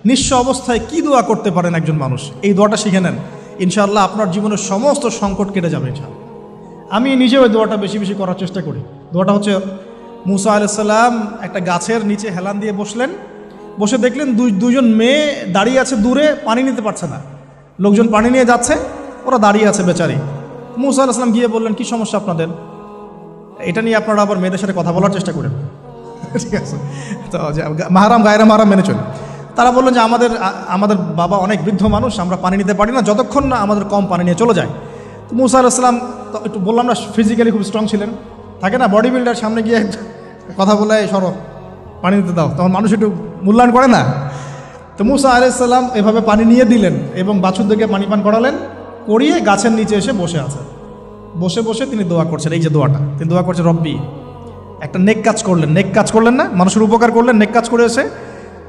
নিঃস্ব অবস্থায় কি দোয়া করতে পারেন একজন মানুষ, এই দোয়াটা শিখে নেন, ইনশাআল্লাহ আপনার জীবনের সমস্ত সংকট কেটে যাবে ইনশাআল্লাহ। আমি নিজেও ওই দোয়াটা বেশি বেশি করার চেষ্টা করি। দোয়াটা হচ্ছে, মুসা আলাইহিস সালাম একটা গাছের নিচে হেলান দিয়ে বসলেন, বসে দেখলেন দুইজন মেয়ে দাঁড়িয়ে আছে দূরে, পানি নিতে পারছে না, লোকজন পানি নিয়ে যাচ্ছে, ওরা দাঁড়িয়ে আছে বেচারি। মুসা আলাইহিস সালাম গিয়ে বললেন, কি সমস্যা আপনাদের? এটা নিয়ে আপনারা আবার মেয়েদের সাথে কথা বলার চেষ্টা করেন, ঠিক আছে? তো মাহারাম গায়রা মাহারাম মেনে চলে। তারা বললেন যে আমাদের বাবা অনেক বৃদ্ধ মানুষ, আমরা পানি নিতে পারি না যতক্ষণ না আমাদের কম পানি নিয়ে চলে যায়। তো মুসা আলাইহিস সালাম তো একটু বললাম না, ফিজিক্যালি খুব স্ট্রং ছিলেন, থাকে না বডি বিল্ডার, সামনে গিয়ে কথা বলে সরো পানি দিতে দাও, তখন মানুষ একটু মূল্যায়ন করে না। তো মুসা আলাইহিস সালাম এভাবে পানি নিয়ে দিলেন এবং বাছুরদেরকে পানি পান করালেন, করিয়ে গাছের নিচে এসে বসে আছেন। বসে বসে তিনি দোয়া করছেন, এই যে দোয়াটা তিনি দোয়া করছেন, রব্বি, একটা নেক কাজ করলেন, নেক কাজ করলেন না, মানুষের উপকার করলেন, নেক কাজ করে এসে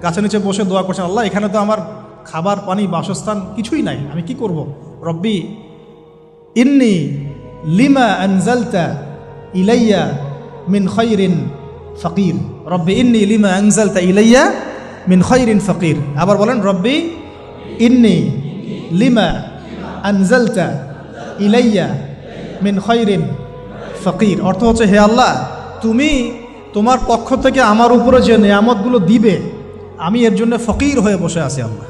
গাছের নিচে বসে দোয়া করছেন, আল্লাহ এখানে তো আমার খাবার পানি বাসস্থান কিছুই নাই, আমি কি করব? রব্বি ইন্নি লিমা আনজালতা ইলাইয়া মিন খায়রিন ফাকির, রব্বি ইন্নি লিমা আনজালতা ইলাইয়া মিন খায়রিন ফাকির। আবার বলেন, রব্বি ইন্নি লিমা আনজালতা ইলাইয়া মিন খায়রিন ফাকির। অর্থ হচ্ছে, হে আল্লাহ, তুমি তোমার পক্ষ থেকে আমার উপরে যে নিয়ামতগুলো দিবে, আমি এর জন্য ফকির হয়ে বসে আছি আল্লাহ।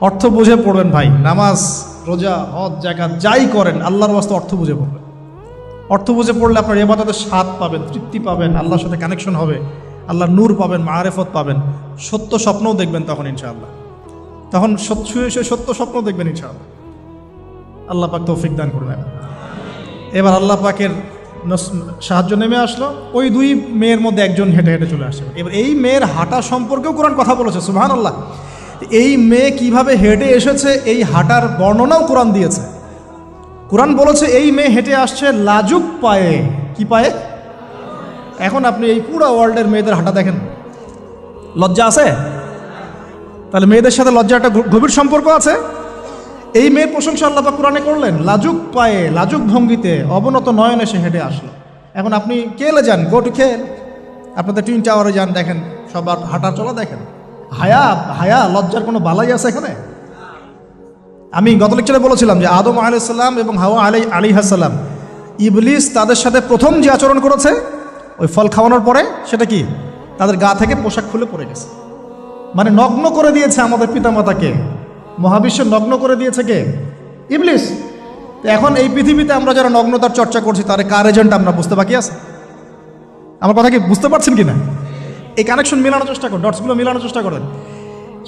অর্থ বুঝে পড়বেন ভাই, নামাজ রোজা হজ জাকাত যাই করেন আল্লাহর ওয়াস্তে অর্থ বুঝে পড়বেন। অর্থ বুঝে পড়লে আপনার ইবাদতের স্বাদ পাবেন, তৃপ্তি পাবেন, আল্লাহর সাথে কানেকশন হবে, আল্লাহর নূর পাবেন, মাআরিফত পাবেন, সত্য স্বপ্নও দেখবেন তখন ইনশাআল্লাহ। তখন সত্য স্বপ্ন দেখবেন ইনশাআল্লাহ। আল্লাহ পাক তৌফিক দান করবেন। এবার আল্লাহ পাকের সাহায্য নেমে আসলো, ওই দুই মেয়ের মধ্যে একজন হেঁটে হেঁটে চলে আসে। এবার এই মেয়ের হাঁটা সম্পর্কেও কোরআন কথা বলেছে, সুবহানাল্লাহ। এই মেয়ে কিভাবে হেঁটে এসেছে এই হাঁটার বর্ণনাও কোরআন দিয়েছে। কোরআন বলেছে এই মেয়ে হেঁটে আসছে লাজুক পায়ে। কি পায়ে? এখন আপনি এই পুরো ওয়ার্ল্ডের মেয়েদের হাঁটা দেখেন, লজ্জা আছে? তাহলে মেয়েদের সাথে লজ্জা একটা গভীর সম্পর্ক আছে। এই মেয়ের প্রশংসা আল্লাহ পাক কোরআনে করলেন, লাজুক পায়ে লাজুক ভঙ্গিতে অবনত নয়নে সে হেঁটে আসলো। এখন আপনি কেলে যান, গো টু খেল, আপনাদের টুইন টাওয়ারে যান, দেখেন সবার হাঁটার চলা দেখেন। হায়া লজ্জার কোনো বালাই আছে এখানে? আমি গত লেকচারে বলেছিলাম যে আদম আলাইহিস সালাম এবং হাওয়া আলাইহিস সালাম, ইবলিস তাদের সাথে প্রথম যে আচরণ করেছে ওই ফল খাওয়ানোর পরে, সেটা কি? তাদের গা থেকে পোশাক খুলে পড়ে গেছে, মানে নগ্ন করে দিয়েছে আমাদের পিতামাতাকে। মহাবিশ্ব নগ্ন করে দিয়েছে কে? ইবলিস। তো এখন এই পৃথিবীতে আমরা যারা নগ্নতার চর্চা করছি তার কার এজেন্ট আমরা বুঝতে বাকি আছে? আমার কথা কি বুঝতে পারছেন কি না? এই কানেকশন মেলানোর চেষ্টা করেন, ডটসগুলো মেলানোর চেষ্টা করেন।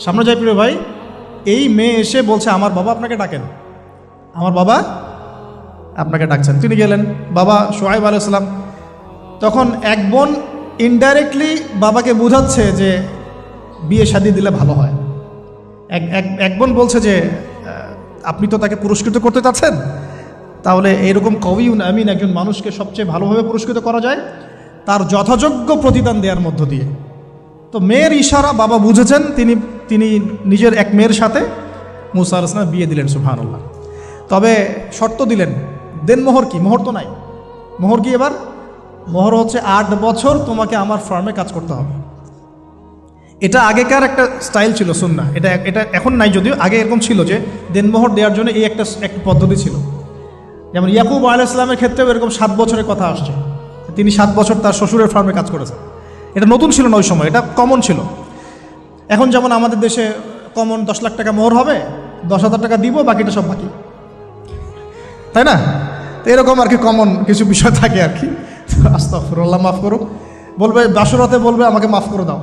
সামনে যাই প্রিয় ভাই, এই মেয়ে এসে বলছে, আমার বাবা আপনাকে ডাকেন, আমার বাবা আপনাকে ডাকছেন। তিনি গেলেন, বাবা শুআয়ব আলাইহিস সালাম। তখন এক বোন ইনডাইরেক্টলি বাবাকে বোঝাচ্ছে যে বিয়ে শাদী দিলে ভালো হয়। এক বোন বলছে যে আপনি তো তাকে পুরস্কৃত করতে চাচ্ছেন, তাহলে এইরকম কবিউন আমিন একজন মানুষকে সবচেয়ে ভালোভাবে পুরস্কৃত করা যায় তার যথাযোগ্য প্রতিদান দেওয়ার মধ্য দিয়ে। তো মেয়ের ইশারা বাবা বুঝেছেন, তিনি নিজের এক মেয়ের সাথে মুসা আলাইহিস সালাম বিয়ে দিলেন, সুবহানাল্লাহ। তবে শর্ত দিলেন, দেন মোহর কি? মোহর তো নাই। মোহর কি এবার? মোহর হচ্ছে 8 বছর তোমাকে আমার ফার্মে কাজ করতে হবে। এটা আগেকার একটা স্টাইল ছিল, সুন্নাহ। এটা এখন নাই, যদিও আগে এরকম ছিল যে দেনমোহর দেওয়ার জন্য এই একটা পদ্ধতি ছিল। যেমন ইয়াকুব আলাইহিস সালামের ক্ষেত্রেও এরকম 7 বছরের কথা আসছে, তিনি 7 বছর তার শ্বশুরের ফার্মে কাজ করেছেন। এটা নতুন ছিল না ওই সময়, এটা কমন ছিল। এখন যেমন আমাদের দেশে কমন 10 লাখ টাকা মোহর হবে, 10,000 টাকা দিব, বাকিটা সব বাকি, তাই না? তো এরকম আর কি কমন কিছু বিষয় থাকে আর কি। আস্তাগফিরুল্লাহ, মাফ করো। বলবে বাসরাতে, বলবে আমাকে মাফ করে দাও।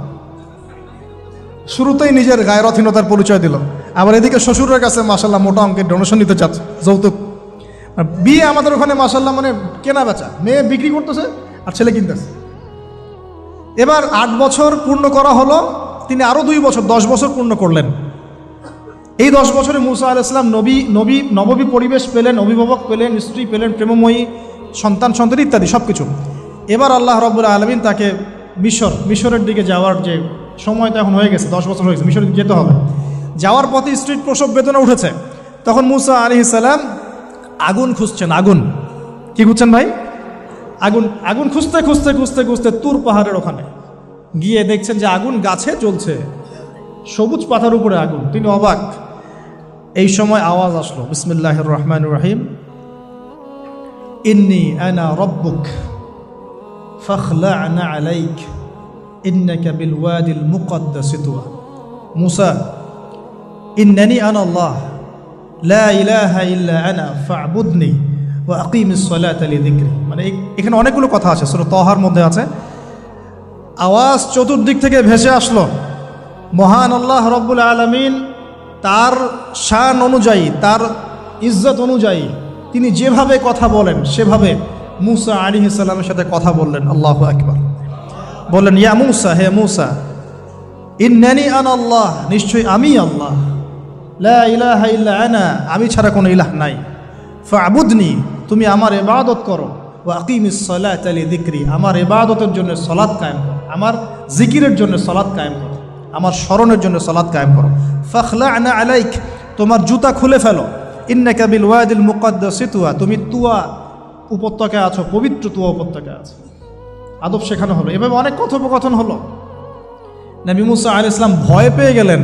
শুরুতেই নিজের গায়রথহীনতার পরিচয় দিল। আবার এদিকে শ্বশুরের কাছে মাশাল্লাহ মোটা অঙ্কের ডোনেশন নিতে চাচ্ছে, যৌতুক। বিয়ে আমাদের ওখানে মাশাল্লাহ মানে কেনা বেচা, মেয়ে বিক্রি করতেছে আর ছেলে কিনতেছে। এবার 8 বছর পূর্ণ করা হলো, তিনি আরও 2 বছর 10 বছর পূর্ণ করলেন। এই 10 বছরে মুসা আলাইহিস সালাম নববী পরিবেশ পেলেন, অভিভাবক পেলেন, স্ত্রী পেলেন, প্রেমময়ী সন্তান ইত্যাদি সব কিছু। এবার আল্লাহ রাব্বুল আলামিন তাকে মিশরের দিকে যাওয়ার যে সময় তো এখন হয়ে গেছে, 10 বছর হয়ে গেছে, মিশরে যেতে হবে। যাওয়ার পথে স্ত্রীর প্রসব বেদনা উঠেছে। তখন মুসা আলাইহিস সালাম আগুন খুঁজছেন। আগুন কি খুঁজছেন ভাই? আগুন খুঁজতে তুর পাহাড়ের ওখানে গিয়ে দেখছেন যে আগুন গাছে জ্বলছে। সবুজ পাতার উপরে আগুন, তিনি অবাক। এই সময় আওয়াজ আসলো, বিসমিল্লাহির রহমানির রহিম, ইন্নী আনা রব্বুক ফাখলা'না আলাইক ইন্নাকা বিল ওয়াদিল মুকদ্দাসি তুয়া। মূসা, ইন্নানি আনা আল্লাহ লা ইলাহা ইল্লা আনা ফা'বুদনি ওয়া আকিমিস সালাতা লিযিকরি। মানে এখানে অনেকগুলো কথা আছে, সূরা তাহার মধ্যে আছে। আওয়াজ চতুর্দিক থেকে ভেসে আসলো। মহান আল্লাহ রব্বুল আলামিন তার শান অনুযায়ী, তার ইজ্জত অনুযায়ী তিনি যেভাবে কথা বলেন সেভাবে মূসা আলাইহিস সালামের সাথে কথা বললেন। আল্লাহু আকবার। বললেন, ইয়া মূসা, হে মূসা, ইন্নানি আনা আল্লাহ, নিশ্চয়ই আমি আল্লাহ, লা ইলাহা ইল্লা আনা, আমি ছাড়া কোনো ইলাহ নাই, ফা'বুদনি, তুমি আমার ইবাদত করো, ওয়া আকিমিস সালাতা লিযিকরি, আমার ইবাদতের জন্য সালাত কায়েম করো, আমার জিকিরের জন্য সালাত কায়েম করো, আমার স্মরণের জন্য সালাত কায়েম করো। ফাখলা'না আলাইক, তোমার জুতা খুলে ফেলো, ইন্নাকা বিল ওয়াদিল মুকদ্দাসি তুয়া, তুমি তুয়া উপত্যকায় আছো, পবিত্র তুয়া উপত্যকায় আছো। আদব শেখানো হলো। এভাবে অনেক কথোপকথন হলো। নবী মূসা আলাইহিস সালাম ভয় পেয়ে গেলেন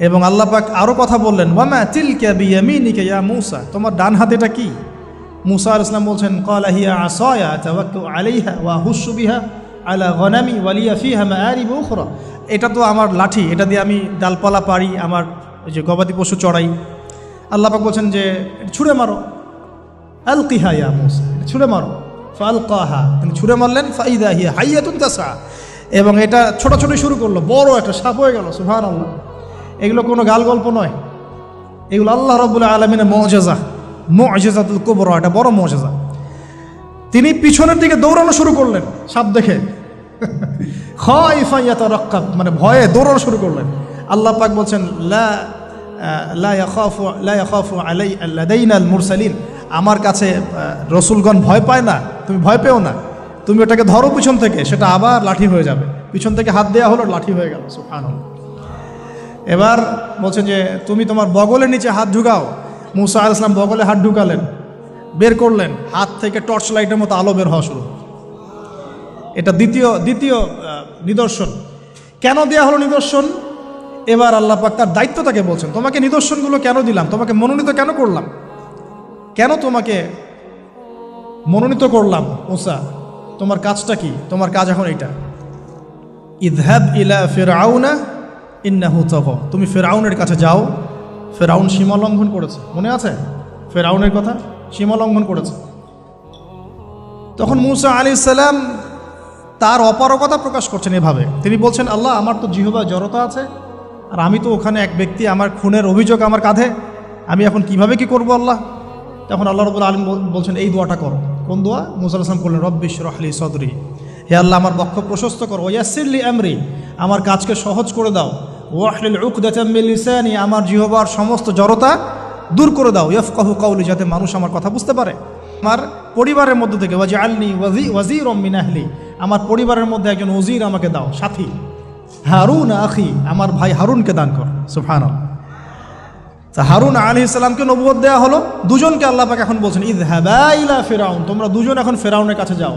এবং আল্লাহ পাক আরো কথা বললেন, ওয়ামা তিলকা বিয়ামিনিকা ইয়া মূসা, তোমার ডান হাতে এটা কি? মূসা আলাইহিস সালাম বলছেন, ক্বালা হিয়া আসায়া তাওয়াক্কাউ আলাইহা ওয়া আহুশু বিহা আলা গনামি ওয়া লিয়া ফিহা মাআরিব উখরা, এটা তো আমার লাঠি, এটা দিয়ে আমি ডালপালা পারি, আমার ওই যে গবাদি পশু চড়াই। আল্লাহ পাক বলছেন যে ছুঁড়ে মারো, আলকিহা ইয়া মূসা, ছুঁড়ে মারো। ফালকাহা, তিনি ছুঁড়ে মারলেন, ফাইদা হিয়া হাইয়াতুন তাসা, এবং এটা ছোটাছুটি শুরু করলো, বড় একটা সাপ হয়ে গেল। সুবহানাল্লাহ। এগুলো কোনো গাল গল্প নয়, এগুলো আল্লাহ রাব্বুল আলামিনের মুআজিজা, মুআজিজাতুল কুবরা, এটা বড় মুআজিজা। তিনি পিছনের দিকে দৌড়ানো শুরু করলেন সাপ দেখে, খাইফা ইয়াতারাক্কাব, মানে ভয়ে দৌড়ানো শুরু করলেন। আল্লাহ পাক বলছেন, লা ইয়াখাফু লাদাইনাল মুরসালিন, আমার কাছে রসুলগণ ভয় পায় না, তুমি ভয় পেও না, তুমি ওটাকে ধরো পিছন থেকে, সেটা আবার লাঠি হয়ে যাবে। পিছন থেকে হাত দেওয়া হলো, লাঠি হয়ে গেল। সুবহানাল্লাহ। এবার বলছেন যে তুমি তোমার বগলের নিচে হাত ঢুকাও। মূসা আলাইহিস সালাম বগলে হাত ঢুকালেন, বের করলেন, হাত থেকে টর্চ লাইটের মতো আলো বের হওয়া শুরু। এটা দ্বিতীয় নিদর্শন। কেন দেয়া হলো নিদর্শন? এবার আল্লাহ পাক তার দায়িত্ব তাকে বলছেন, তোমাকে নিদর্শনগুলো কেন দিলাম, তোমাকে মনোনীত কেন করলাম, কেন তোমাকে মনোনীত করলাম মূসা, তোমার কাজটা কি? তোমার কাজ এখন এইটা, ইযহাব ইলা ফিরআউনা ইন্নাহু তাগা, তুমি ফিরআউনের কাছে যাও। ফিরআউন সীমা লঙ্ঘন করেছে, মনে আছে ফিরআউনের কথা? সীমা লঙ্ঘন করেছে। তখন মূসা আলাইহিস সালাম তার অপারগতা প্রকাশ করছেন এভাবে, তিনি বলছেন, আল্লাহ, আমার তো জিহ্বা জড়তা আছে, আর আমি তো ওখানে এক ব্যক্তি, আমার খুনের অভিযোগ আমার কাঁধে, আমি এখন কিভাবে কি করব আল্লাহ? তখন আল্লাহ রাব্বুল আলামিন বলছেন, এই দোয়াটা করো। কোন দোয়া? মূসা আলাইহিস সালাম করলেন, রব্বি ইশরাহ লি সাদরি, হে আল্লাহ, আমার বক্ষ প্রশস্ত করো, ওয়াসসির লি আমরি, আমার কাজকে সহজ করে দাও, ওয়াহলিল উকদাতাম মিন লিসানি, আমার জিহ্বার সমস্ত জড়তা দূর করে দাও, ইয়াফকাহু কাওলি, যাতে মানুষ আমার কথা বুঝতে পারে। আমার পরিবারের মধ্য থেকে ওয়াজআলনি ওয়াজিরাম মিন আহলি, আমার পরিবারের মধ্যে একজন ওজির আমাকে দাও, সাথী। হারুন আখি, আমার ভাই হারুনকে দান কর। সুবহানাল্লাহ। তা হারুন আলাইহিস সালামকে নবুয়ত দেওয়া হলো, দুজনকে আল্লাহ পাক এখন বলছেন, ইযহাবা ইলা ফিরআউন, তোমরা দুজন এখন ফিরআউনের কাছে যাও।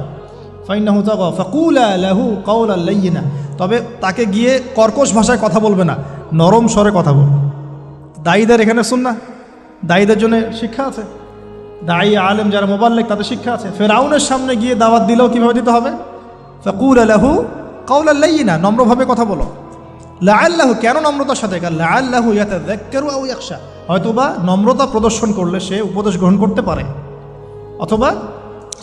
ফাইন্নাহু তাগা ফাকুলা লাহু কাওলান লাইয়িনা, তবে তাকে গিয়ে কর্কশ ভাষায় কথা বলবে না, নরম স্বরে কথা বল। দায়ীদের এখানে সুন্নাহ, দায়ীদের জন্য শিক্ষা আছে, দায়ী আলেম যারা মুবাল্লিগ তাদের শিক্ষা আছে। ফিরআউনের সামনে গিয়ে দাওয়াত দিলেও কিভাবে দিতে হবে? ফাকুলা লাহু কাওলান লাইয়িনা, নম্রভাবে কথা বলো। লাআল্লাহু, কেন নম্রতার সাথে? লাআল্লাহু ইয়াতাযাক্কারু আও ইয়াখশা, হয়তোবা নম্রতা প্রদর্শন করলে সে উপদেশ গ্রহণ করতে পারে, অথবা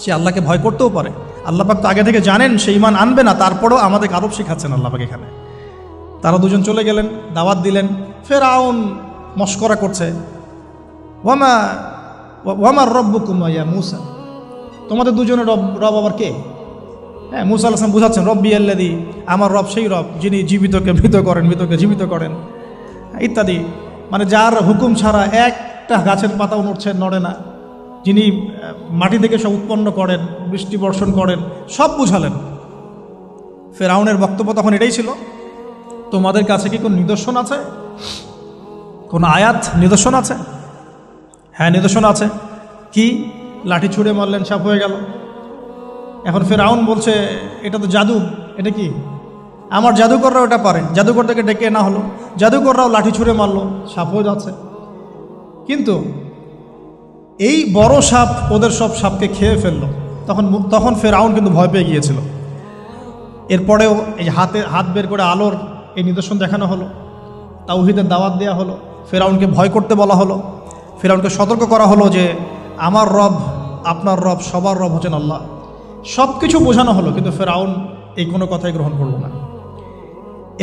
সে আল্লাহকে ভয় করতেও পারে। আল্লাহ পাক তো আগে থেকে জানেন সে ঈমান আনবে না, তারপরেও আমাদের আরব শেখাচ্ছেন আল্লাহ পাক এখানে। তারা দুজন চলে গেলেন, দাওয়াত দিলেন। ফিরআউন মশকরা করছে, ওয়ামার রব্বুকুম ইয়া মূসা, তোমাদের দুজনের রব আবার কে? হ্যাঁ, মূসা আলাইহিস সালাম বুঝাচ্ছেন, রব্বি আল্লাযী, আমার রব সেই রব যিনি জীবিতকে মৃত করেন, মৃতকে জীবিত করেন, ইত্যাদি। মানে যার হুকুম ছাড়া একটা গাছের পাতাও নড়ে না, যিনি মাটি থেকে সব উৎপন্ন করেন, বৃষ্টি বর্ষণ করেন, সব বুঝালেন। ফিরআউনের বক্তব্য তখন এটাই ছিল, তোমাদের কাছে কি কোনো নিদর্শন আছে, কোনো আয়াত নিদর্শন আছে? হ্যাঁ, নিদর্শন আছে। কি? লাঠি ছুঁড়ে মারলেন, সাপ হয়ে গেল। এখন ফিরআউন বলছে, এটা তো জাদু, এটা কি? আমার জাদুকররা ওটা পারে, জাদুকরটাকে ডেকে না হলো, জাদুকররাও লাঠি ছুঁড়ে মারলো, সাপ হয়ে যাচ্ছে। কিন্তু এই বড় সাপ ওদের সব সাপকে খেয়ে ফেললো। তখন ফেরাউন কিন্তু ভয় পেয়ে গিয়েছিল। এরপরেও এই হাত বের করে আলোর এই নিদর্শন দেখানো হলো, তাওহীদের দাওয়াত দেওয়া হলো, ফেরাউনকে ভয় করতে বলা হলো, ফেরাউনকে সতর্ক করা হলো যে আমার রব, আপনার রব, সবার রব হচ্ছেন আল্লাহ। সব কিছু বোঝানো হলো, কিন্তু ফেরাউন এই কোনো কথাই গ্রহণ করলো না।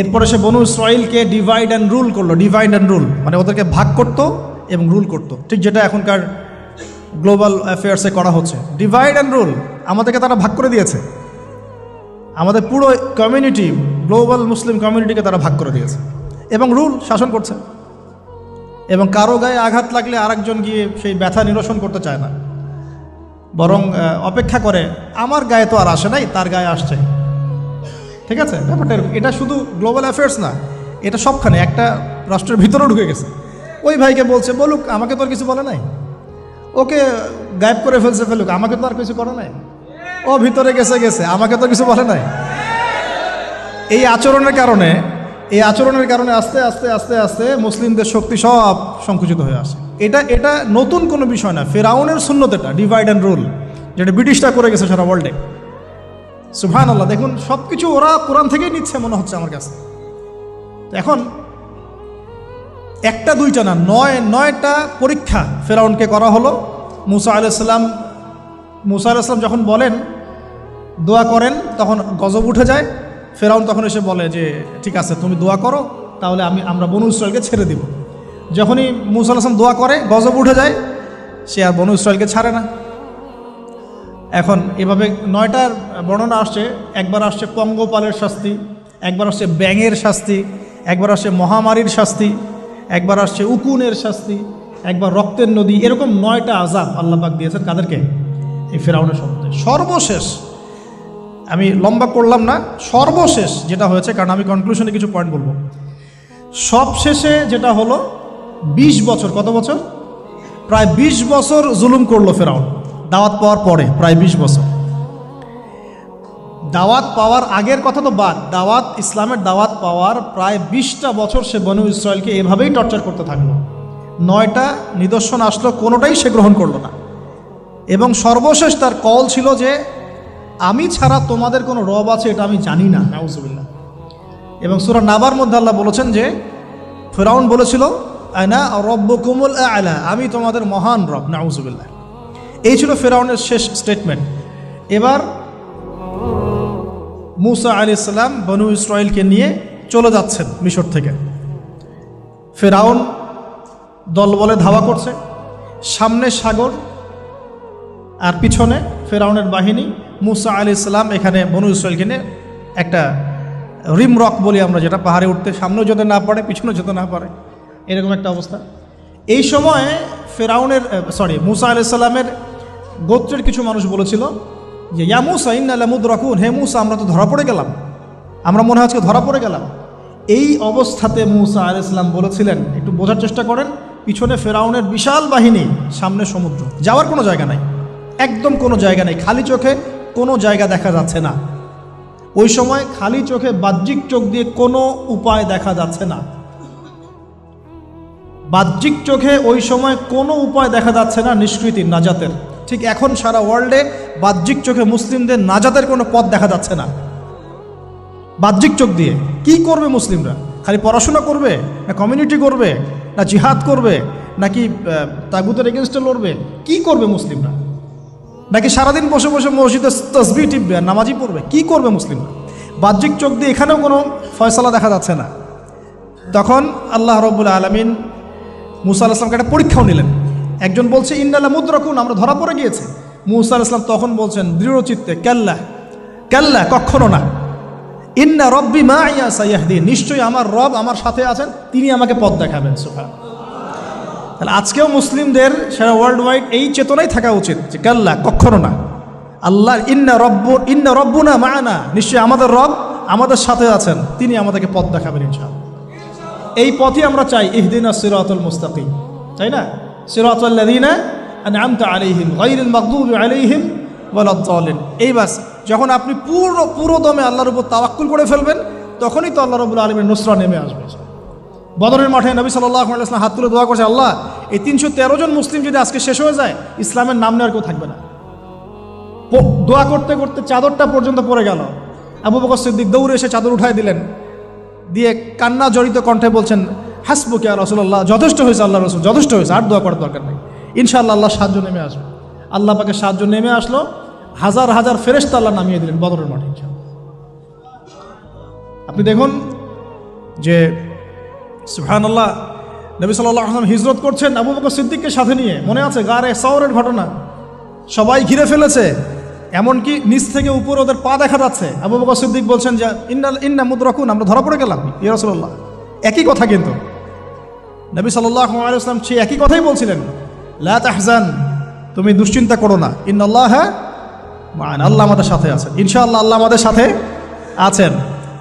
এরপরে সে বনু ইসরাইলকে ডিভাইড অ্যান্ড রুল করলো। ডিভাইড অ্যান্ড রুল মানে ওদেরকে ভাগ করতো এবং রুল করতো, ঠিক যেটা এখনকার গ্লোবাল অ্যাফেয়ার্সে করা হচ্ছে। ডিভাইড অ্যান্ড রুল, আমাদেরকে তারা ভাগ করে দিয়েছে। আমাদের পুরো কমিউনিটি, গ্লোবাল মুসলিম কমিউনিটিকে তারা ভাগ করে দিয়েছে এবং রুল, শাসন করছে। এবং কারো গায়ে আঘাত লাগলে আরেকজন গিয়ে সেই ব্যথা নিরসন করতে চায় না, বরং অপেক্ষা করে আমার গায়ে তো আর আসে নাই, তার গায়ে আসছে। ঠিক আছে, ব্যাপারটা এটা শুধু গ্লোবাল অ্যাফেয়ার্স না, এটা সবখানে, একটা রাষ্ট্রের ভিতরেও ঢুকে গেছে। ওই ভাইকে বলছে বলুক, আমাকে তো আর কিছু বলে নাই, ওকে গায়েব করে ফেলুক, আমাকে তো আর কিছু করে নাই, ও ভিতরে গেছে, আমাকে তো কিছু বলে নাই। এই আচরণের কারণে আস্তে আস্তে আস্তে আস্তে মুসলিমদের শক্তি সব সংকুচিত হয়ে আসে। এটা নতুন কোনো বিষয় না, ফেরাউনের সুন্নত এটা, ডিভাইড অ্যান্ড রুল, যেটা ব্রিটিশরা করে গেছে সারা ওয়ার্ল্ডে। সুবহানাল্লাহ, দেখুন সব কিছু ওরা কোরআন থেকেই নিচ্ছে মনে হচ্ছে আমার কাছে। এখন একটা দুইটা না, 9টা পরীক্ষা ফেরাউনকে করা হলো। মুসা আলাইহিস সালাম যখন বলেন, দোয়া করেন, তখন গজব উঠে যায়। ফেরাউন তখন এসে বলে যে ঠিক আছে, তুমি দোয়া করো, তাহলে আমরা বনু ইসরাইলকে ছেড়ে দিব। যখনই মুসা আলাইহিস সালাম দোয়া করে, গজব উঠে যায়, সে আর বনু ইসরাইলকে ছাড়ে না। এখন এভাবে 9টার বর্ণনা আসছে। একবার আসছে পঙ্গপালের শাস্তি, একবার আসছে ব্যাঙের শাস্তি, একবার আসছে মহামারীর শাস্তি, একবার আসছে উকুনের শাস্তি, একবার রক্তের নদী। এরকম 9টা আযাব আল্লাহ পাক দিয়েছেন কাদেরকে? এই ফেরাউনের সম্বন্ধে। সর্বশেষ, আমি লম্বা করলাম না, সর্বশেষ যেটা হয়েছে, কারণ আমি কনক্লুশনে কিছু পয়েন্ট বলবো। সবশেষে যেটা হলো 20 বছর, কত বছর? প্রায় 20 বছর জুলুম করলো ফেরাউন দাওয়াত পাওয়ার পরে। প্রায় 20 বছর। দাওয়াত পাওয়ার আগের কথা তো বাদ, ইসলামের দাওয়াত পাওয়ার প্রায় 20টা বছর সে বনু ইসরাইলকে এভাবেই টর্চার করতে থাকলো। 9টা নিদর্শন আসলো, কোনোটাই সে গ্রহণ করলো না। এবং সর্বশেষ তার কল ছিল যে আমি ছাড়া তোমাদের কোনো রব আছে এটা আমি জানি না, নাউজুবিল্লাহ। এবং সূরা নাবার মধ্যে আল্লাহ বলেছেন যে ফেরাউন বলেছিল আনা রব্বুকুমুল আ'লা, আমি তোমাদের মহান রব, নাউজুবিল্লাহ। এই ছিল ফেরাউনের শেষ স্টেটমেন্ট। এবার মুসা আলাইহিস সালাম বনু ইসরাইলকে নিয়ে চলে যাচ্ছেন মিশর থেকে। ফেরাউন দলবলে ধাওয়া করছে, সামনে সাগর আর পিছনে ফেরাউনের বাহিনী। মুসা আলাইহিস সালাম এখানে বনু ইসরাইলকে নিয়ে একটা রিম রক বলি আমরা, যেটা পাহাড়ে উঠতে সামনেও যেতে না পারে, পিছনেও যেতে না পারে, এরকম একটা অবস্থা। এই সময় মুসা আলাইহিস সালামের গোত্রের কিছু মানুষ বলেছিল যে ইয়া মুসা ইন্না লামুদরাকুন, হে মুসা আমরা তো ধরা পড়ে গেলাম, আমরা মনে হয় আজকে ধরা পড়ে গেলাম। এই অবস্থাতে মুসা আলাইহিস সালাম বলেছিলেন, একটু বোঝার চেষ্টা করেন, পিছনে ফেরাউনের বিশাল বাহিনী, সামনে সমুদ্র, যাওয়ার কোনো জায়গা নাই, একদম কোনো জায়গা নেই, খালি চোখে কোনো জায়গা দেখা যাচ্ছে না। ওই সময় খালি চোখে, বাহ্যিক চোখ দিয়ে কোনো উপায় দেখা যাচ্ছে না। বাহ্যিক চোখে ওই সময় কোনো উপায় দেখা যাচ্ছে না নিষ্কৃতির, নাজাতের। ঠিক এখন সারা ওয়ার্ল্ডে বাহ্যিক চোখে মুসলিমদের নাজাতের কোনো পথ দেখা যাচ্ছে না। বাহ্যিক চোখ দিয়ে কি করবে মুসলিমরা? খালি পড়াশোনা করবে, না কমিউনিটি করবে, না জিহাদ করবে, নাকি তাগুতের এগেনস্টে লড়বে? কি করবে মুসলিমরা? নাকি সারাদিন বসে বসে মসজিদে তাসবিহ টিপবে আর নামাজি পড়বে? কি করবে মুসলিমরা? বাহ্যিক চোখ দিয়ে এখানেও কোনো ফয়সালা দেখা যাচ্ছে না। তখন আল্লাহ রাব্বুল আলামিন মুসা আলাইহিস সালামকে একটা পরীক্ষাও নিলেন। একজন বলছে ইন্না লামুদরাকুন, আমরা ধরা পড়ে গিয়েছে। মুসা আলাইহিস সালাম তখন বলছেন দৃঢ় চিত্তে, কাল্লা কাল্লা, কখনো না, ইন্না রব্বি মাইয়া সায়াহদিন, নিশ্চয়ই আমার রব আমার সাথে আছেন, তিনি আমাকে পথ দেখাবেন। সুবহানাল্লাহ। তাহলে আজকেও মুসলিমদের সারা ওয়ার্ল্ড ওয়াইড এই চেতনাই থাকা উচিত যে কাল্লা, কখনো না। আল্লাহ ইন্না রব্বুনা মা'ানা, নিশ্চয়ই আমাদের রব আমাদের সাথে আছেন, তিনি আমাদেরকে পথ দেখাবেন ইনশাআল্লাহ। এই পথই আমরা চাই, ইহদিনাস সিরাতাল মুস্তাকিম, তাই না? সিরাতাল লাযিনা আন'আমতা আলাইহিম গায়রিল মাগদুবি আলাইহিম ওয়ালাদ-দাল্লিন। এই বাস, যখন আপনি পুরো দমে আল্লাহর উপর তাওয়াক্কুল করে ফেলবেন, তখনই তো আল্লাহ রাব্বুল আলামিনের নুসরা নেমে আসবে। বদরের মাঠে নবী সাল্লাল্লাহু আলাইহি ওয়াসাল্লাম হাত তুলে দোয়া করছে, আল্লাহ এই 313 জন মুসলিম যদি আজকে শেষ হয়ে যায়, ইসলামের নাম নেওয়ার কেউ থাকবে না। দোয়া করতে করতে চাদরটা পর্যন্ত পড়ে গেল। আবু বকর সিদ্দিক দৌড়ে এসে চাদর উঠাই দিলেন, দিয়ে কান্না জড়িত কণ্ঠে বলছেন, হাসবুক ইয়া রাসূলুল্লাহ, যথেষ্ট হয়েছে আল্লাহ রাসূল, যথেষ্ট হয়েছে, আর দোয়া করার দরকার নেই, ইনশাআল্লাহ আল্লাহ সাহায্য নেমে আসবে। আল্লাহ পাকের সাহায্য নেমে আসলো, হাজার হাজার ফেরেশতা আল্লাহ নামিয়ে দিলেন বদরের মাঠে। আপনি দেখুন যে সুবহানাল্লাহ, নবী সাল্লাল্লাহু আলাইহি ওয়াসাল্লাম হিজরত করছেন আবু বকর সিদ্দিককে সাথে নিয়ে, মনে আছে গারে সাওরের ঘটনা, সবাই ঘিরে ফেলেছে, এমনকি নিচ থেকে উপর ওদের পা দেখা যাচ্ছে। আবু বকর সিদ্দিক বলছেন যে ইন্না মুদরাকুন, আমরা ধরা পড়ে গেলাম ইয়া রাসূলুল্লাহ। একই কথা কিন্তু নবী সাল্লাল্লাহু আলাইহি ওয়াসাল্লাম সেই একই কথাই বলছিলেন, লা তাহজান, তুমি দুশ্চিন্তা করো না, ইন্নাল্লাহা মা'ানা, আল্লাহ আমাদের সাথে আছেন, ইনশাআল্লাহ আল্লাহ আমাদের সাথে আছেন।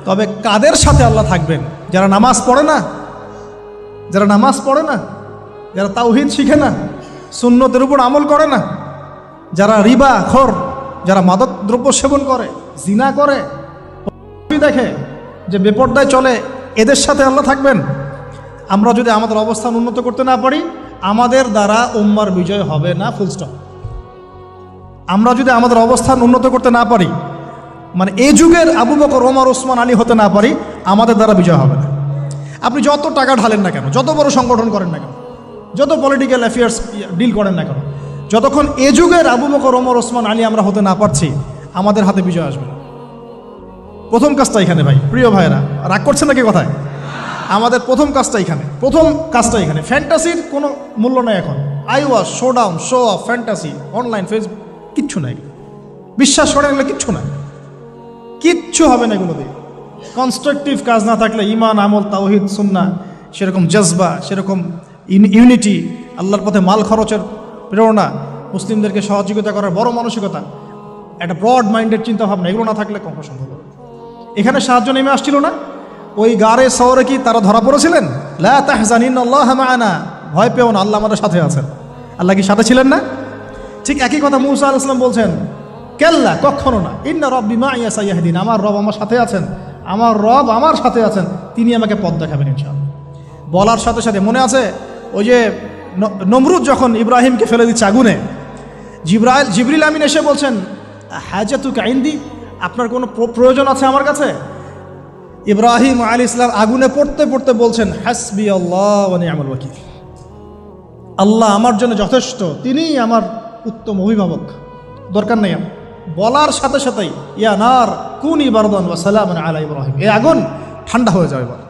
তবে কাদের সাথে আল্লাহ থাকবেন? যারা নামাজ পড়ে না, যারা নামাজ পড়ে না, যারা তাওহীদ শিখে না, সুন্নতের উপর আমল করে না, যারা রিবা খোর, যারা মাদক দ্রব্য সেবন করে, জিনা করে, দেখে, যে বেপরদায় চলে, এদের সাথে আল্লাহ থাকবেন। আমরা যদি আমাদের অবস্থান উন্নত করতে না পারি, আমাদের দ্বারা উম্মার বিজয় হবে না, ফুল স্টপ। আমরা যদি আমাদের অবস্থান উন্নত করতে না পারি, মানে এই যুগের আবু বকর, ওমর, ওসমান, আলী হতে না পারি, আমাদের দ্বারা বিজয় হবে না। আপনি যত টাকা ঢালেন না কেন, যত বড় সংগঠন করেন না কেন, যত পলিটিক্যাল অ্যাফেয়ার্স ডিল করেন না কেন, যতক্ষণ এ যুগের আবু বকর, ওমর, ওসমান, আলী আমরা হতে না পারছি, আমাদের হাতে বিজয় আসবে না। প্রথম কাজটা এখানে ভাই, প্রিয় ভাইয়েরা, রাগ করছেন নাকি কথায়? আমাদের প্রথম কাজটা এখানে, ফ্যান্টাসির কোনো মূল্য নেই এখন। Eyewash, showdown, show off, fantasy, online, Facebook, কিচ্ছু নাই। বিশ্বাস করে গেলে কিচ্ছু হবে না এগুলো দিয়ে। কনস্ট্রাকটিভ কাজ না থাকলে, ইমান, আমল, তাওহীদ, সুন্নাহ, সেরকম জজবা, সেরকম ইউনিটি, আল্লাহর পথে মাল খরচের প্রেরণা, মুসলিমদেরকে সহযোগিতা করার বড় মানসিকতা, একটা ব্রড মাইন্ডেড চিন্তা ভাবনা, এগুলো না থাকলে কখনো সম্ভব হবে। এখানে সাহায্য নেমে আসছিল না? ওই গারে শহরে কি তারা ধরা পড়েছিলেন? লা তাহজান ইন্নাল্লাহা মা'ানা, ভয় পেও না, আল্লাহ আমাদের সাথে আছেন। আল্লাহ কি সাথে ছিলেন না? ঠিক একই কথা মুসা আলাইহিস সালাম বলছেন, কেল্লা, কখনো না, ইন্না রাব্বি মা'ইয়া সাইয়াহদিন, আমার রব আমার সাথে আছেন, আমার রব আমার সাথে আছেন, তিনি আমাকে পথ দেখাবেন ইনশাআল্লাহ। বলার সাথে সাথে মনে আছে ওই যে নমরুদ যখন ইব্রাহিমকে ফেলে দিচ্ছে আগুনে, জিবরিল আমিন এসে বলছেন, হাজাতুকা ইনদি, আপনার কোনো প্রয়োজন আছে আমার কাছে? ইব্রাহিম আলাইহিস সালাম আগুনে পড়তে পড়তে বলছেন, হাসবি আল্লাহ ওয়া নি'মাল ওয়াকিল, আল্লাহ আমার জন্য যথেষ্ট, তিনিই আমার উত্তম অভিভাবক, দরকার নেই। বলার সাথে সাথেই ইয়া নার কুনি বারদান ওয়া সালামান আলা ইব্রাহিম, এই আগুন ঠান্ডা হয়ে যাবে। বল,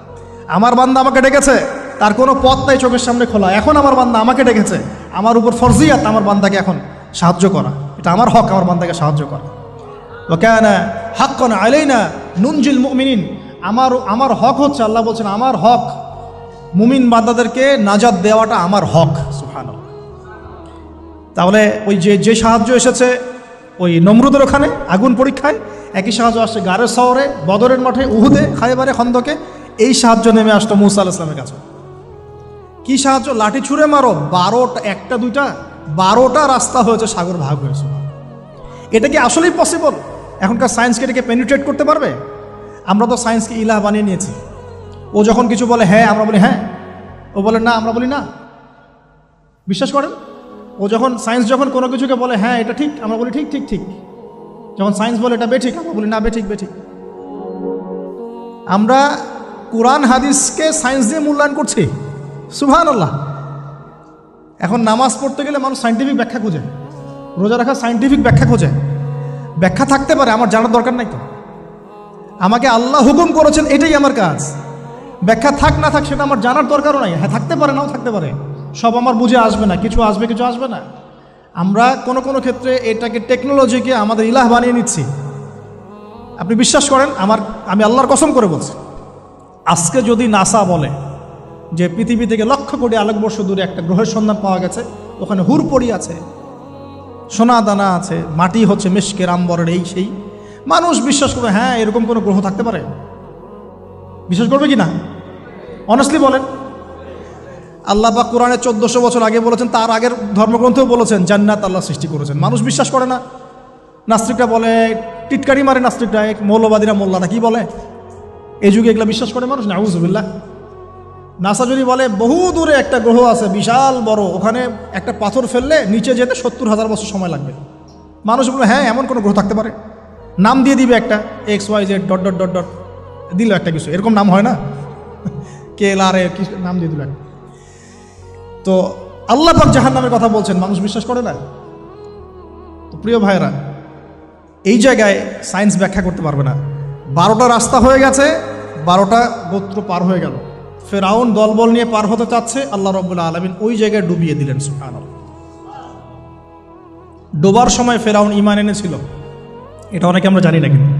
আমার বান্দা আমাকে ডেকেছে, তার কোনো পথ নাই চোখের সামনে খোলা, এখন আমার বান্দা আমাকে ডেকেছে, আমার উপর ফরজিয়াত আমার বান্দাকে এখন সাহায্য করা, এটা আমার হক, আমার বান্দাকে সাহায্য করা। ওয়া কানা হাক্কান আলাইনা নুনজিল মুমিনিন, আমার হক হচ্ছে, আল্লাহ বলছেন আমার হক মুমিন বান্দাদেরকে নাজাত দেওয়াটা আমার হক। সুবহানাল্লাহ। তাহলে ওই যে সাহায্য এসেছে ওই নমরুদের ওখানে আগুন পরীক্ষায়, একই সাহায্য আসছে গারে শহরে, বদরের মাঠে, উহুদে, খায়বারে, খন্দকে, এই সাহায্য নেমে আসতো মুসা আলাইহিস সালামের কাছে। কি সাহায্য? লাঠি ছুঁড়ে মারো, 12টা, একটা দুইটা 12টা রাস্তা হয়েছে, সাগর ভাগ হয়েছে। এটা কি আসলেই পসিবল? এখনকার সায়েন্সকে এটাকে পেনিট্রেট করতে পারবে? আমরা তো সায়েন্সকে ইলাহ বানিয়ে নিয়েছি। ও যখন কিছু বলে হ্যাঁ, আমরা বলি হ্যাঁ, ও বলে না, আমরা বলি না। বিশ্বাস করেন? ও যখন সায়েন্স যখন কোনো কিছুকে বলে হ্যাঁ এটা ঠিক, আমরা বলি ঠিক ঠিক ঠিক। যখন সায়েন্স বলে এটা বেঠিক, আমরা বলি না বেঠিক বেঠিক। আমরা কোরআন হাদিসকে সায়েন্স দিয়ে মূল্যায়ন করছি। সুবহানাল্লাহ। এখন নামাজ পড়তে গেলে মানুষ সায়েন্টিফিক ব্যাখ্যা খোঁজে, রোজা রাখা সায়েন্টিফিক ব্যাখ্যা খোঁজে। ব্যাখ্যা থাকতে পারে, আমার জানার দরকার নাই তো। আমাকে আল্লাহ হুকুম করেছেন, এটাই আমার কাজ। ব্যাখ্যা থাক না থাক সেটা আমার জানার দরকারও নাই। হ্যাঁ থাকতে পারে, নাও থাকতে পারে, সব আমার বুঝে আসবে না, কিছু আসবে কিছু আসবে না। আমরা কোনো কোনো ক্ষেত্রে এটাকে, টেকনোলজিকে আমাদের ইলাহ বানিয়ে নিচ্ছি। আপনি বিশ্বাস করেন, আমি আল্লাহর কসম করে বলছি, আজকে যদি নাসা বলে যে পৃথিবী থেকে লক্ষ কোটি আলোকবর্ষ দূরে একটা গ্রহের সন্ধান পাওয়া গেছে, ওখানে হুরপড়ি আছে, সোনা দানা আছে, মাটি হচ্ছে মেশকের আম্বরের, এই সেই, মানুষ বিশ্বাস করবে হ্যাঁ এরকম কোনো গ্রহ থাকতে পারে? বিশ্বাস করবে কি না? অনেস্টলি বলেন। আল্লাহ পাক কোরআনে 1400 বছর আগে বলেছেন, তার আগের ধর্মগ্রন্থেও বলেছেন জান্নাত আল্লাহ সৃষ্টি করেছেন। মানুষ বিশ্বাস করে না। নাস্তিকরা বলে, টিটকারি মারে নাস্তিকরা, মৌলবাদীরা, মোল্লারা কি বলে, এই যুগে এগুলো বিশ্বাস করে মানুষ? নাউযুবিল্লাহ। নাসা যদি বলে বহু দূরে একটা গ্রহ আছে বিশাল বড়, ওখানে একটা পাথর ফেললে নিচে যেতে 70,000 বছর সময় লাগবে, মানুষ বলবে হ্যাঁ এমন কোনো গ্রহ থাকতে পারে, নাম দিয়ে দিবে একটা XYZ dot dot dot dot দিল একটা কিছু, এরকম নাম হয় না? KLR কিছু নাম দিয়ে দিল। তো আল্লাহ পাক জাহান্নামের কথা বলছেন, মানুষ বিশ্বাস করে না। তো প্রিয় ভাইরা, এই জায়গায় সায়েন্স ব্যাখ্যা করতে পারবে না। 12টা রাস্তা হয়ে গেছে, 12টা গোত্র পার হয়ে গেল, ফেরাউন দলবল নিয়ে পার হতে চাচ্ছে, আল্লাহ রাব্বুল আলামিন ওই জায়গায় ডুবিয়ে দিলেন। সুবহানাল্লাহ। ডোবার সময় ফেরাউন ঈমান এনেছিল, এটা অনেকে আমরা জানি না, কিন্তু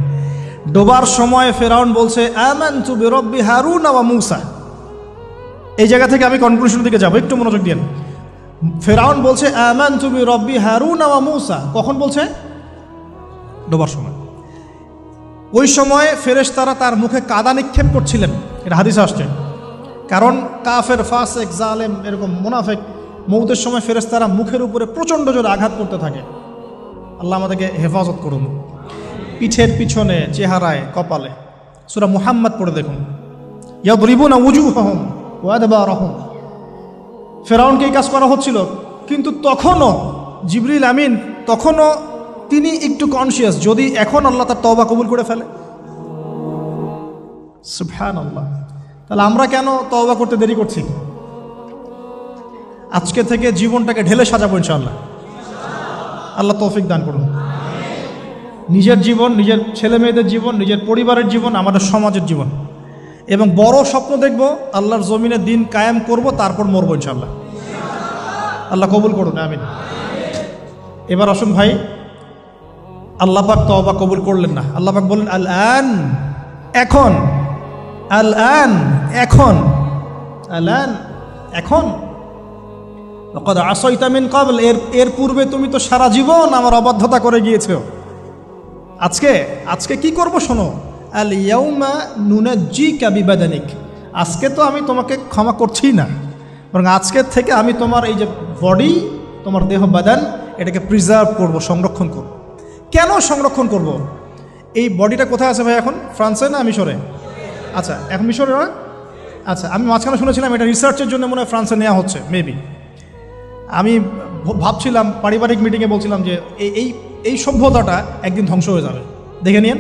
ডোবার সময় ফেরাউন বলছে আমানতু বিরব্বি হারুন ওয়া মূসা। এই জায়গা থেকে আমি কনক্লুশন দিকে যাব, একটু মনোযোগ দিন। ফেরাউন বলছে আমানতু বিরব্বি হারুন ওয়া মূসা, কখন বলছে? ডোবার সময়। ওই সময় ফেরেশতারা তার মুখে কাদা নিক্ষেপ করছিলেন, এটা হাদিসে আসছে। কারণ কাফের, ফাসেক, জালেম, এরকম মুনাফিক মৌতের সময় ফেরেশতারা মুখের উপরে প্রচণ্ড জোরে আঘাত করতে থাকে। আল্লাহ আমাদেরকে হেফাজত করুন। পিঠের পিছনে, চেহারায়, কপালে। সূরা মুহাম্মদ পড়ে দেখুন, ইয়াদরিবুনা উজুহাহুম ওয়া আদবারহুম। ফেরাউনকে এই কাজ করা হচ্ছিল, কিন্তু তখনও জিবরিল আমিন তখনও তিনি একটু কনসিয়াস, যদি এখন আল্লাহ তার তওবা কবুল করে ফেলে। সুবহানাল্লাহ। তাহলে আমরা কেন তওবা করতে দেরি করছি? আজকে থেকে জীবনটাকে ঢেলে সাজাবো ইনশাআল্লাহ। আল্লাহ তৌফিক দান করুন। নিজের জীবন, নিজের ছেলে মেয়েদের জীবন, নিজের পরিবারের জীবন, আমাদের সমাজের জীবন, এবং বড় স্বপ্ন দেখব, আল্লাহর জমিনে দিন কায়েম করব, তারপর মরবো ইনশাআল্লাহ। আল্লাহ কবুল করুন, আমিন। এবার আসুন ভাই, আল্লাহ পাক তওবা কবুল করলেন না। আল্লাহ পাক বললেন আল আন, এখন, আল আন, এখন, আল আন, এখন, লাকাদ আসাইতা মিন ক্বাবল, এর পূর্বে তুমি তো সারা জীবন আমার অবাধ্যতা করে গিয়েছো। আজকে কি করব শোনো, আল ইয়াউমা নুনাজ্জিকা বিবাদানিক, আজকে তো আমি তোমাকে ক্ষমা করছি না, বরং আজকের থেকে আমি তোমার এই যে বডি, তোমার দেহ বাদান, এটাকে প্রিজার্ভ করব, সংরক্ষণ করব। কেন সংরক্ষণ করব? এই বডিটা কোথায় আছে ভাই এখন? ফ্রান্সে না মিশরে? আচ্ছা, এখন মিশরে না? আচ্ছা, আমি মাঝখানে শুনেছিলাম এটা রিসার্চের জন্য মনে হয় ফ্রান্সে নেওয়া হচ্ছে, মেবি। আমি ভাবছিলাম, পারিবারিক মিটিংয়ে বলছিলাম যে এই সভ্যতাটা একদিন ধ্বংস হয়ে যাবে, দেখে নিন।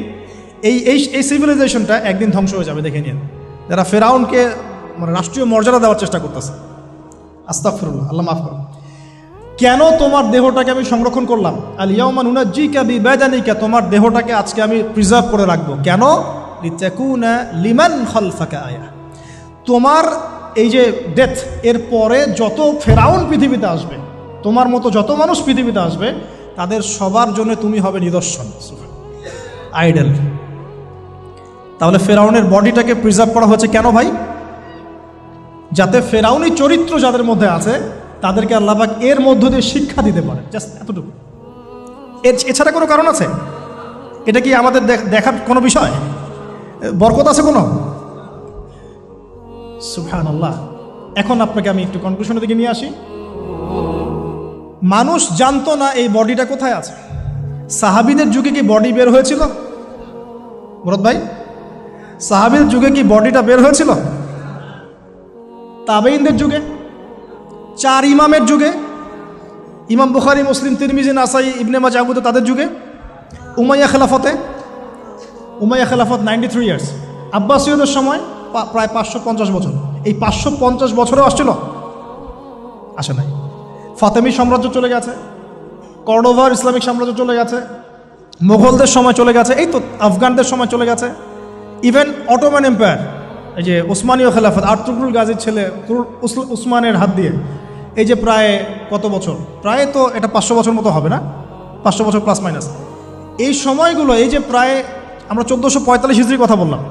এই সিভিলাইজেশনটা একদিন ধ্বংস হয়ে যাবে, দেখে নিন। যারা ফেরাউনকে মানে রাষ্ট্রীয় মর্যাদা দেওয়ার চেষ্টা করতেছে, আস্তাগফিরুল্লাহ, আল্লাহ মাফ করুন। কেন তোমার দেহটাকে আমি সংরক্ষণ করলাম? আল ইয়াউমা নুনাজ্জিকা বিবাদানিকা, তোমার দেহটাকে আজকে আমি প্রিজার্ভ করে রাখবো। কেন? লিতাকুনা লিমান খালফাকা আয়া, তোমার এই যে ডেথ, এর পরে যত ফেরাউন পৃথিবীতে আসবে, তোমার মতো যত মানুষ পৃথিবীতে আসবে, তাদের সবার জন্য তুমি হবে নিদর্শন, আইডল। তাহলে ফেরাউনের বডিটাকে প্রিজার্ভ করা হয়েছে কেন ভাই? যাতে ফেরাউনি চরিত্র যাদের মধ্যে আছে তাদেরকে আল্লাহ পাক এর মধ্য দিয়ে শিক্ষা দিতে পারে, জাস্ট এতটুকু। এছাড়া কোনো কারণ আছে? এটা কি আমাদের দেখার কোনো বিষয়? বরকত আছে কোনো? সুবহানাল্লাহ। এখন আপনাকে আমি একটু কনক্লুশনের দিকে নিয়ে আসি। মানুষ জানতো না এই বডিটা কোথায় আছে। সাহাবীদের যুগে কি বডি বের হয়েছিল? মুরাদ ভাই, সাহাবীদের যুগে কি বডিটা বের হয়েছিল? তাবেঈনদের যুগে, 4 ইমামের যুগে, ইমাম বুখারী, মুসলিম, তিরমিজি, নাসাই, ইবনে মাজাহ, আবু দাউদ, তাদের যুগে, উমাইয়া খেলাফতে, উমাইয়া খেলাফত 93 ইয়ার্স, আব্বাসীয়দের সময় প্রায় 550 বছর। এই 550 বছরেও আসছিল? আসে নাই। ফাতেমি সাম্রাজ্য চলে গেছে, কর্ডোভার ইসলামিক সাম্রাজ্য চলে গেছে, মোগলদের সময় চলে গেছে, এই তো আফগানদের সময় চলে গেছে, ইভেন অটোমান এম্পায়ার, এই যে ওসমানীয় খেলাফত, আর্তুগরুল গাজীর ছেলে উসমানের হাত দিয়ে, এই যে প্রায় কত বছর, প্রায় তো এটা 500 বছর মতো হবে না, 500 বছর প্লাস মাইনাস। এই সময়গুলো, এই যে প্রায় আমরা 1445 হিজরির কথা বললাম,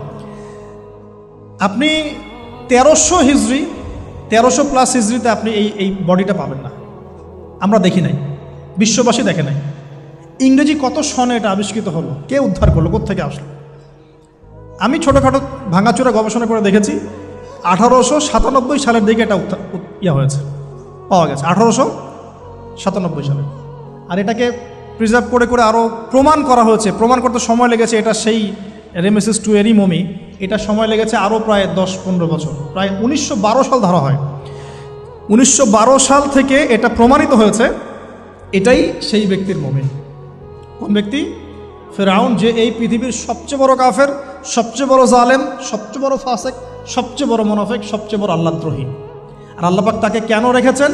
আপনি 1300 হিজরি, 1300 প্লাস হিজরিতে আপনি এই বডিটা পাবেন না, আমরা দেখি নাই, বিশ্ববাসী দেখে নাই। ইংরেজি কত সনে এটা আবিষ্কৃত হলো, কে উদ্ধার করলো, কোত্থেকে আসলো? আমি ছোটোখাটো ভাঙাচোরা গবেষণা করে দেখেছি 1897 সালের দিকে এটা হয়েছে, পাওয়া গেছে 1897 সালে। আর এটাকে প্রিজার্ভ করে করে আরও প্রমাণ করা হয়েছে, প্রমাণ করতে সময় লেগেছে এটা সেই রেমেসিস 2 এরই মমি, এটা সময় লেগেছে আরও প্রায় 10-15 বছর, প্রায় 1912 সাল ধরা হয়। 1912 সাল থেকে এটা প্রমাণিত হয়েছে এটাই সেই ব্যক্তির মমি। কোন ব্যক্তি? ফেরাউন, যে এই পৃথিবীর সবচেয়ে বড় কাফের, সবচেয়ে বড় জালেম, সবচেয়ে বড় ফাসেক, সবচেয়ে বড় মুনাফিক, সবচেয়ে বড় আল্লাহদ্রোহী। আর আল্লাহ পাক তাকে কেন রেখেছেন?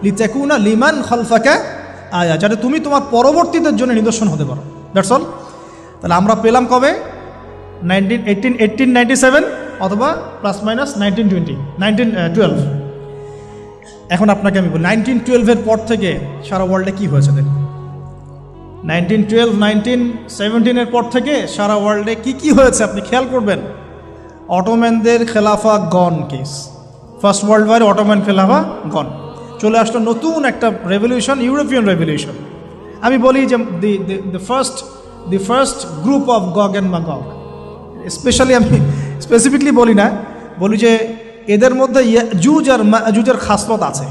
লিতাকুনা লিমান খালফাকা আয়া, যাতে তুমি তোমার পরবর্তীদের জন্য নিদর্শন হতে পারো। That's all. তাহলে আমরা পেলাম কবে? 1897 অথবা ± 1912। এখন আপনাকে আমি বলি 1912-এর পর থেকে সারা ওয়ার্ল্ডে কী হয়েছে দেখুন। 1912, 1917-এর পর থেকে সারা ওয়ার্ল্ডে কি হয়েছে আপনি খেয়াল করবেন। অটোম্যানদের খেলাফা গন কেস, ফার্স্ট ওয়ার্ল্ড ওয়ারে অটোম্যান খেলাফা গন, চলে আসলো নতুন একটা রেভলিউশন, ইউরোপিয়ান রেভলিউশন। আমি বলি যে the first group of গগ and ম্যাগগ, specially আমি স্পেসিফিকলি বলি না, বলি যে এদের মধ্যে ইয়াজুজ আর মাজুজের খাসলত আছে।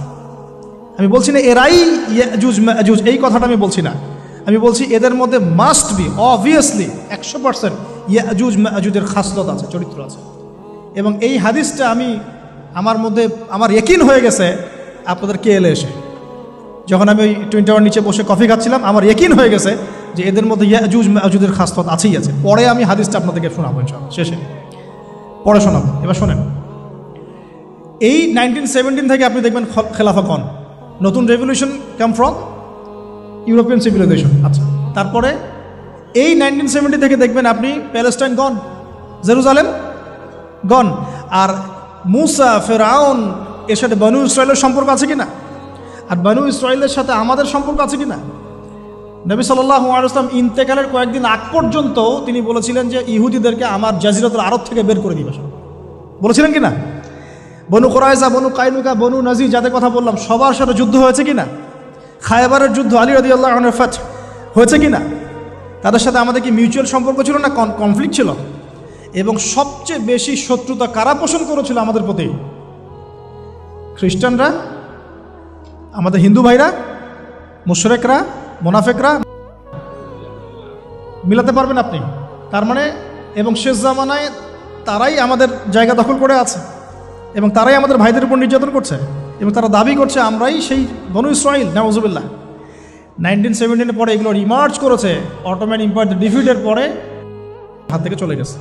আমি বলছি না এরাই ইয়াজুজ মাজুজ, এই কথাটা আমি বলছি না। আমি বলছি এদের মধ্যে মাস্ট বি অবভিয়াসলি 100% ইয়াজুজ মাজুজের খাসলত আছে, চরিত্র আছে। এবং এই হাদিসটা আমার মধ্যে আমার ইয়াকিন হয়ে গেছে আপনাদের কেএলএ এসে, যখন আমি ওই টুইন টাওয়ার নিচে বসে কফি খাচ্ছিলাম, আমার ইয়াকিন হয়ে গেছে যে এদের মধ্যে ইয়াজুজ মাজুজের খাসলত আছেই আছে। পরে আমি হাদিসটা আপনাদেরকে শোনাবো ইনশাআল্লাহ, শেষে পরে শোনাবো। এবার শোনেন, এই 1917 থেকে আপনি দেখবেন খেলাফা গন, নতুন revolution come from European civilization. আচ্ছা, তারপরে এই 1970 থেকে দেখবেন আপনি প্যালেস্টাইন গন, জেরুজালেম গন। আর মুসা, ফেরাউন, এর সাথে বনু ইসরায়েলের সম্পর্ক আছে কিনা? আর বনু ইসরায়েলের সাথে আমাদের সম্পর্ক আছে কিনা? নবী সাল্লাল্লাহু আলাইহি ওয়াসাল্লাম ইন্তেকালের কয়েকদিন আগ পর্যন্ত তিনি বলেছিলেন যে ইহুদিদেরকে আমার জাজিরাতুল আরব থেকে বের করে দিবে, বলেছিলেন কিনা? বনু কুরাইজা, বনু কাইনুকা, বনু নাজির, যাদের কথা বললাম, সবার সাথে যুদ্ধ হয়েছে কিনা? খায়বারের যুদ্ধ, আলী রাদিয়াল্লাহু আনহুর ফাতহ হয়েছে কিনা? তাদের সাথে আমাদের কি মিউচুয়াল সম্পর্ক ছিল না কনফ্লিক্ট ছিল? এবং সবচেয়ে বেশি শত্রুতা কারা পোষণ করেছিল আমাদের প্রতি? খ্রিস্টানরা, আমাদের হিন্দু ভাইরা, মুশরিকরা, মুনাফিকরা। মিলাতে পারবেন আপনি? তার মানে, এবং শেষ জামানায় তারাই আমাদের জায়গা দখল করে আছে এবং তারাই আমাদের ভাইদের উপর নির্যাতন করছে এবং তারা দাবি করছে আমরাই সেই বনু ইসরাইল। নাউজুবিল্লাহ। 1917 পরে এগুলো রিমার্চ করেছে, অটোম্যান এম্পায়ার ডিফিটের পরে হাত থেকে চলে গেছে।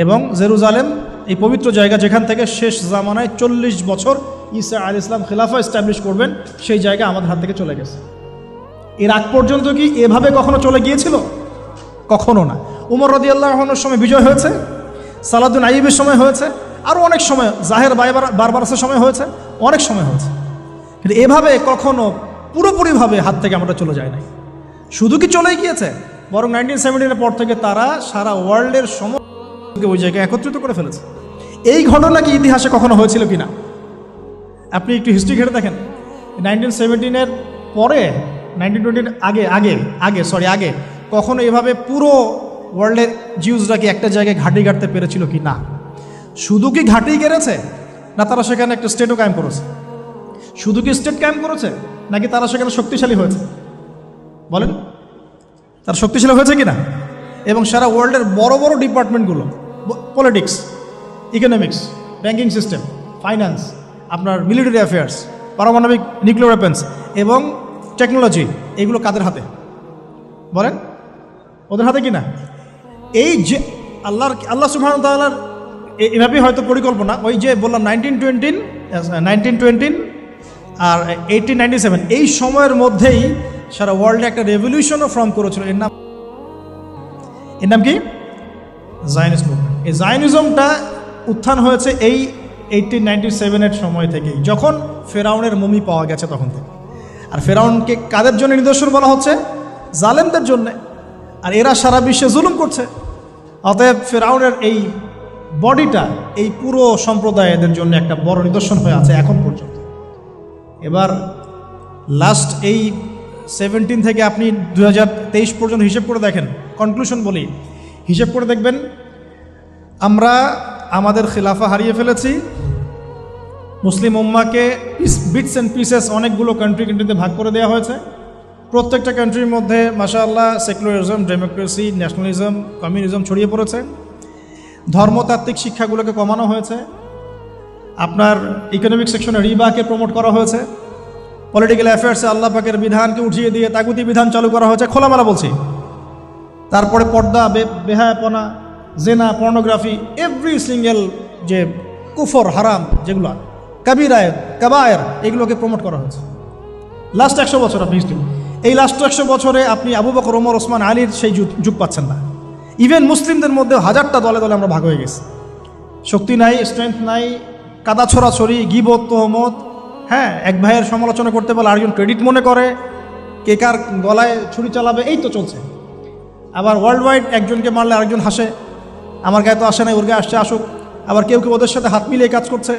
এবং জেরুজালেম, এই পবিত্র জায়গা যেখান থেকে শেষ জামানায় 40 বছর ঈসা আলাইহিস সালাম খেলাফা এস্টাবলিশ করবেন, সেই জায়গা আমাদের হাত থেকে চলে গেছে। এর আগ পর্যন্ত কি এভাবে কখনো চলে গিয়েছিল? কখনো না। উমর রাদিয়াল্লাহু আনহুর সময় বিজয় হয়েছে, সালাউদ্দিন আইয়ুবের সময় হয়েছে, আরও অনেক সময়, জাহের বারবারাসের সময় হয়েছে, অনেক সময় হয়েছে। কিন্তু এভাবে কখনো পুরোপুরিভাবে হাত থেকে আমরা চলে যায় নাই। শুধু কি চলেই গিয়েছে, বরং 1917 পর থেকে তারা সারা ওয়ার্ল্ডের সমস্ত ওই জায়গায় একত্রিত করে ফেলেছে। এই ঘটনা কি ইতিহাসে কখনো হয়েছিল কিনা আপনি একটু হিস্ট্রি ঘেটে দেখেন। 1917 পরে, 1920 আগে কখনো এভাবে পুরো ওয়ার্ল্ডের জিউসরা কি একটা জায়গায় ঘাঁটি গাড়তে পেরেছিল কি না? শুধু কি ঘাঁটি গেড়েছে, না তারা সেখানে একটা স্টেটও কায়েম করেছে? শুধু কি স্টেট কায়েম করেছে, নাকি তারা সেখানে শক্তিশালী হয়েছে? বলেন, তারা শক্তিশালী হয়েছে কিনা? এবং সারা ওয়ার্ল্ডের বড় বড় ডিপার্টমেন্টগুলো, politics, economics, banking system, finance, আপনার মিলিটারি অ্যাফেয়ার্স, পারমাণবিক নিউক্লিয়ার ওয়েপন্স এবং টেকনোলজি, এগুলো কাদের হাতে? বলেন, ওদের হাতে কিনা? এই যে আল্লাহ সুবহানাহু ওয়া তাআলার এভাবেই হয়তো পরিকল্পনা। ওই যে বললাম 1920 আর 1897, এই সময়ের মধ্যেই সারা ওয়ার্ল্ডে একটা রেভলিউশনও ফর্ম করেছিল। এর নাম কি? Zionist movement. এই জায়নিজমটা উত্থান হয়েছে এই 1897 সময় থেকেই, যখন ফেরাউনের মমি পাওয়া গেছে তখন থেকে। আর ফেরাউনকে কাদের জন্য নিদর্শন বলা হচ্ছে? জালেমদের জন্যে। আর এরা সারা বিশ্বে জুলুম করছে। অতএব ফেরাউনের এই বডিটা এই পুরো সম্প্রদায়দের জন্য একটা বড় নিদর্শন হয়ে আছে এখন পর্যন্ত। এবার লাস্ট এই 17 থেকে আপনি 2023 পর্যন্ত হিসেব করে দেখেন, কনক্লুশন বলি, হিসেব করে দেখবেন আমরা আমাদের খিলাফা হারিয়ে ফেলেছি। মুসলিম উম্মাকে বিটস অ্যান্ড পিসেস অনেকগুলো কান্ট্রিতে ভাগ করে দেওয়া হয়েছে। প্রত্যেকটা কান্ট্রির মধ্যে মাশাআল্লাহ সেকুলারিজম, ডেমোক্রেসি, ন্যাশনালিজম, কমিউনিজম ছড়িয়ে পড়েছে। ধর্মতাত্ত্বিক শিক্ষাগুলোকে কমানো হয়েছে। আপনার ইকোনমিক সেকশনে রিবাকে প্রমোট করা হয়েছে। পলিটিক্যাল অ্যাফেয়ার্সে আল্লাহ পাকের বিধানকে উঠিয়ে দিয়ে তাগুতি বিধান চালু করা হয়েছে, খোলামেলা বলছি। তারপরে পর্দা, বেহায়াপনা, জেনা, পর্নোগ্রাফি, এভরি সিঙ্গেল যে কুফর, হারাম যেগুলো কাবিরায়, কাবায়ের, এগুলোকে প্রমোট করা হয়েছে লাস্ট 100 বছর। আপনি এই লাস্ট 100 বছরে আপনি আবু বকর, ওমর, ওসমান, আলীর সেই যুগ পাচ্ছেন না। ইভেন মুসলিমদের মধ্যে হাজারটা দলে দলে আমরা ভাগ হয়ে গেছি। শক্তি নাই, স্ট্রেংথ নাই, কাদা ছড়াছড়ি, গিবত, তহমত। হ্যাঁ, এক ভাইয়ের সমালোচনা করতে পারলে আরেকজন ক্রেডিট মনে করে, কে কার গলায় ছুরি চালাবে, এই তো চলছে। আবার ওয়ার্ল্ড ওয়াইড একজনকে মারলে আরেকজন হাসে, আমার গায়ে তো আসে নাই, ওর গায়ে আসছে, আসুক। আবার কেউ কেউ ওদের সাথে হাত মিলিয়ে কাজ করছে।